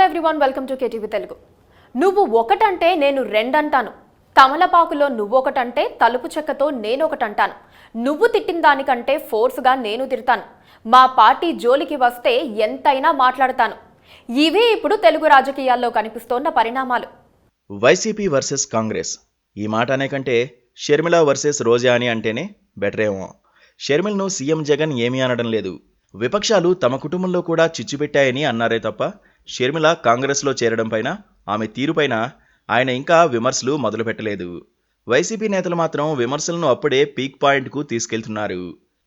Everyone, welcome to KTV Telugu. నువ్వు ఒకటంటే నేను రెండంటాను. తమలపాకులో నువ్వొకటంటే తలుపు చెక్కతో నేనొకటంటాను. నువ్వు తిట్టిన దానికంటే ఫోర్స్గా నేను తిడతాను. మా పార్టీ జోలికి వస్తే ఎంతైనా మాట్లాడతాను. ఇవే ఇప్పుడు తెలుగు రాజకీయాల్లో కనిపిస్తోన్న పరిణామాలు. YCP versus Congress. ఈ మాట అనే కంటే షర్మిల వర్సెస్ రోజా అని అంటేనే బెటరేమో. షర్మిలను సీఎం జగన్ ఏమీ అనడం లేదు. విపక్షాలు తమ కుటుంబంలో కూడా చిచ్చుపెట్టాయని అన్నారే తప్ప షర్మిల కాంగ్రెస్లో చేరడం పైన, ఆమె తీరుపైన ఆయన ఇంకా విమర్శలు మొదలుపెట్టలేదు. వైసీపీ నేతలు మాత్రం విమర్శలను అప్పుడే పీక్ పాయింట్కు తీసుకెళ్తున్నారు.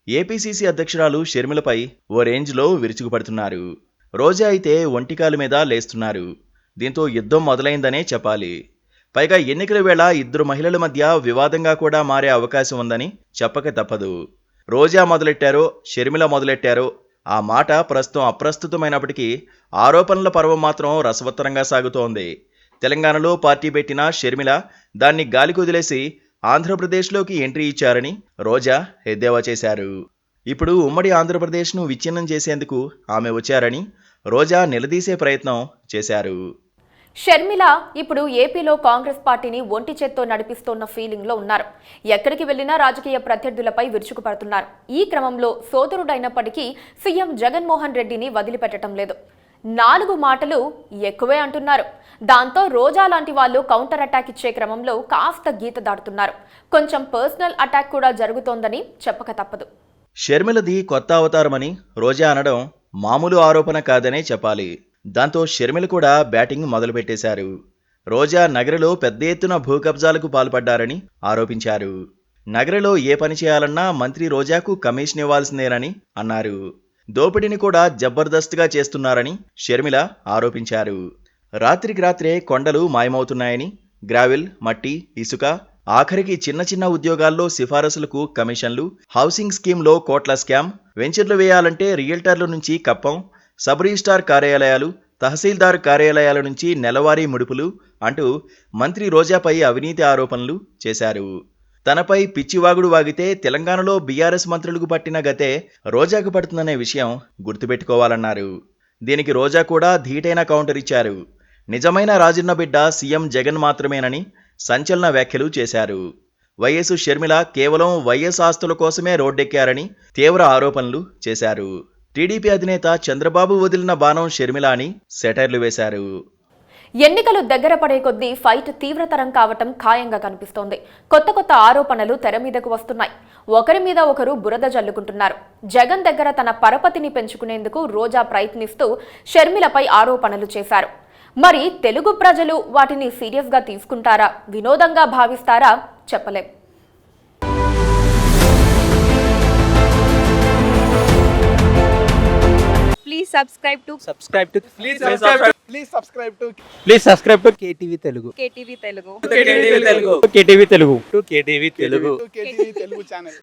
ఏపీసీసీ అధ్యక్షురాలు షర్మిలపై ఓ రేంజ్లో విరుచుకుపడుతున్నారు. రోజా అయితే ఒంటికాలు మీద లేస్తున్నారు. దీంతో యుద్ధం మొదలైందనే చెప్పాలి. పైగా ఎన్నికల వేళ ఇద్దరు మహిళల మధ్య వివాదంగా కూడా మారే అవకాశం ఉందని చెప్పక తప్పదు. రోజా మొదలెట్టారో షర్మిల మొదలెట్టారో ఆ మాట ప్రస్తుతం అప్రస్తుతమైనప్పటికీ ఆరోపణల పర్వం మాత్రం రసవత్తరంగా సాగుతోంది. తెలంగాణలో పార్టీ పెట్టిన షర్మిల దాన్ని గాలికి వదిలేసి ఆంధ్రప్రదేశ్లోకి ఎంట్రీ ఇచ్చారని రోజా ఎద్దేవా చేశారు. ఇప్పుడు ఉమ్మడి ఆంధ్రప్రదేశ్ను విచ్ఛిన్నం చేసేందుకు ఆమె వచ్చారని రోజా నిలదీసే ప్రయత్నం చేశారు. షర్మిల ఇప్పుడు ఏపీలో కాంగ్రెస్ పార్టీని ఒంటి చేత్తో నడిపిస్తోన్న ఫీలింగ్లో ఉన్నారు. ఎక్కడికి వెళ్లినా రాజకీయ ప్రత్యర్థులపై విరుచుకుపడుతున్నారు. ఈ క్రమంలో సోదరుడైనప్పటికీ సీఎం జగన్మోహన్ రెడ్డిని వదిలిపెట్టడం లేదు. 4 మాటలు ఎక్కువే అంటున్నారు. దాంతో రోజా లాంటి వాళ్ళు కౌంటర్ అటాక్ ఇచ్చే క్రమంలో కాస్త గీత దాటుతున్నారు. కొంచెం పర్సనల్ అటాక్ కూడా జరుగుతోందని చెప్పక తప్పదు. షర్మిలది కొత్త అవతారమని రోజా అనడం మామూలు ఆరోపణ కాదనే చెప్పాలి. దాంతో షర్మిల కూడా బ్యాటింగ్ మొదలుపెట్టేశారు. రోజా నగరలో పెద్ద ఎత్తున భూ కబ్జాలకు పాల్పడ్డారని ఆరోపించారు. నగరలో ఏ పని చేయాలన్నా మంత్రి రోజాకు కమిషన్ ఇవ్వాల్సిందేనని అన్నారు. దోపిడీని కూడా జబర్దస్త్గా చేస్తున్నారని షర్మిల ఆరోపించారు. రాత్రికి రాత్రే కొండలు మాయమవుతున్నాయని, గ్రావెల్, మట్టి, ఇసుక, ఆఖరికి చిన్న చిన్న ఉద్యోగాల్లో సిఫారసులకు కమిషన్లు, హౌసింగ్ స్కీమ్లో కోట్ల స్కామ్, వెంచర్లు వేయాలంటే రియల్టర్ల నుంచి కప్పం, సబ్ రిజిస్ట్రార్ కార్యాలయాలు, తహసీల్దార్ కార్యాలయాల నుంచి నెలవారీ ముడుపులు అంటూ మంత్రి రోజాపై అవినీతి ఆరోపణలు చేశారు. తనపై పిచ్చివాగుడు వాగితే తెలంగాణలో బీఆర్ఎస్ మంత్రులకు పట్టిన గతే రోజాకు పడుతుందనే విషయం గుర్తుపెట్టుకోవాలన్నారు. దీనికి రోజా కూడా ధీటైన కౌంటర్ ఇచ్చారు. నిజమైన రాజన్న బిడ్డ సీఎం జగన్ మాత్రమేనని సంచలన వ్యాఖ్యలు చేశారు. వైఎస్ షర్మిల కేవలం వైఎస్ ఆస్తుల కోసమే రోడ్డెక్కారని తీవ్ర ఆరోపణలు చేశారు. టీడీపీ అధినేత చంద్రబాబు వదిలిన బాణం షర్మిల అని సెటైర్లు వేశారు. ఎన్నికలు దగ్గర పడే కొద్దీ ఫైట్ తీవ్రతరం కావటం ఖాయంగా కనిపిస్తోంది. కొత్త ఆరోపణలు తెర మీదకు వస్తున్నాయి. ఒకరి మీద ఒకరు బురద జల్లుకుంటున్నారు. జగన్ దగ్గర తన పరపతిని పెంచుకునేందుకు రోజా ప్రయత్నిస్తూ షర్మిలపై ఆరోపణలు చేశారు. మరి తెలుగు ప్రజలు వాటిని సీరియస్గా తీసుకుంటారా, వినోదంగా భావిస్తారా చెప్పలేం. Please subscribe to KTV Telugu. KTV Telugu. KTV Telugu channel.